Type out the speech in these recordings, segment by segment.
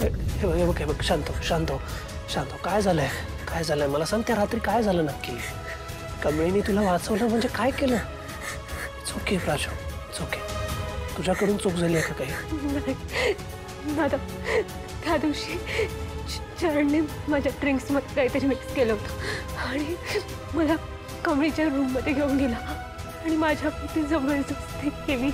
हे बघ शांत शांत शांत काय झालंय मला सांग त्या रात्री काय झालं नक्की कमळीने तुला वाचवलं म्हणजे काय केलं ओके प्राजू ओके तुझ्याकडून चूक झाली आहे का काही मॅडम त्या दिवशी चरणने माझ्या ड्रिंक्समध्ये काहीतरी मिक्स केलं होतं आणि मला कमळीच्या रूममध्ये घेऊन गेला आणि माझ्यावरती जबरदस्ती केली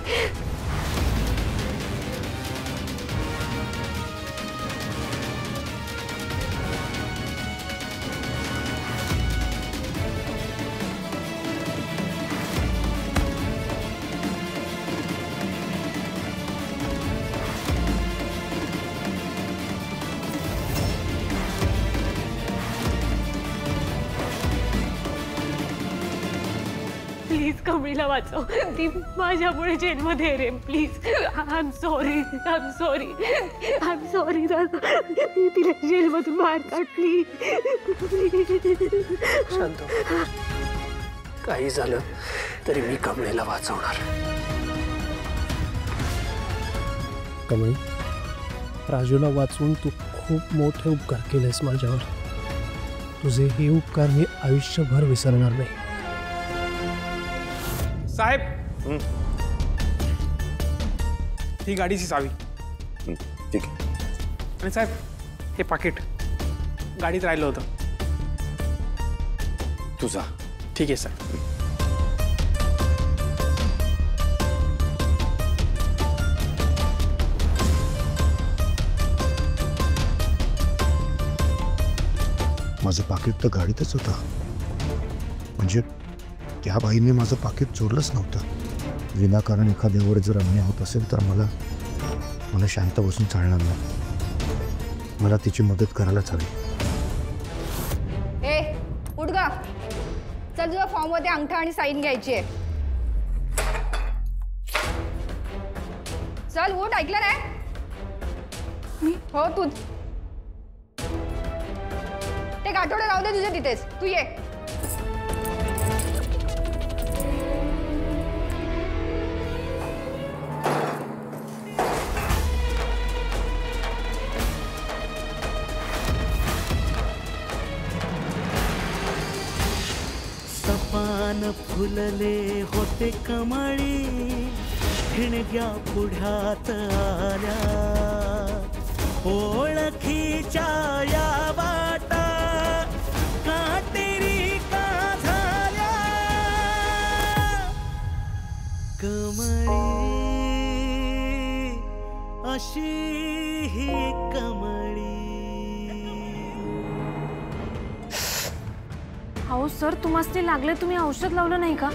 प्लीज कमळीला वाचव ती माझ्यामुळे जेलमध्ये रे प्लीज आय एम सॉरी तिला जेलमधून बाहेर काढ प्लीज शांत काही झालं तरी मी कमळीला वाचवणार कमळी राजूला वाचवून तू खूप मोठे उपकार केलेस माझ्यावर तुझे हे उपकार मी आयुष्यभर विसरणार नाही साहेब ही गाडीची चावी ठीक आहे आणि साहेब हे पाकिट गाडीत राहिलं होतं तुझा ठीक आहे साहेब माझं पाकिट तर गाडीतच होतं म्हणजे त्या बाईने माझं पाकिट चोरलंच नव्हतं विनाकारण एखाद्यावर जर अन्याय होत असेल तर मला शांत बसून चालणार नाही मला तिची मदत करायलाच हवी ए उठ गा चल तुझ्या फॉर्म मध्ये अंगठा आणि साईन घ्यायची आहे चल उठ ऐकलं नाही हो तूच ते गाठोडे राहू दे तुझ्या तिथेच तू ये सपान फुलले होते कमळी ठिणग्या पुढ्यात आल्या ओळखीच्या या वाटा काटेरी का झाल्या कमळी अशी ही कमळी अहो सर तुम्हाला लागले तुम्ही औषध लावलं नाही का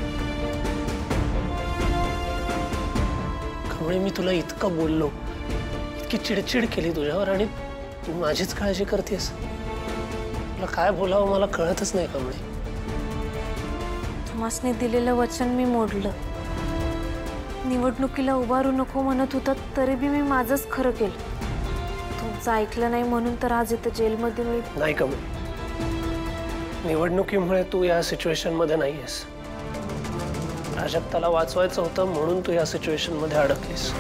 कमळी मी तुला इतकं बोललो इतकी चिडचिड केली तुझ्यावर आणि तू माझीच काळजी करतेस तुला काय बोलावं मला कळतच नाही कमळी तुम्हाला दिलेलं वचन मी मोडलं निवडणुकीला उभारू नको म्हणत होता तरी बी मी माझंच खरं केलं तुमचं ऐकलं नाही म्हणून तर आज इथं जेलमध्ये मी नाही कमळी निवडणुकीमुळे तू या सिच्युएशन मध्ये नाहीयेस प्राजक्ताला वाचवायचं होतं म्हणून तू या सिच्युएशन मध्ये अडकलीस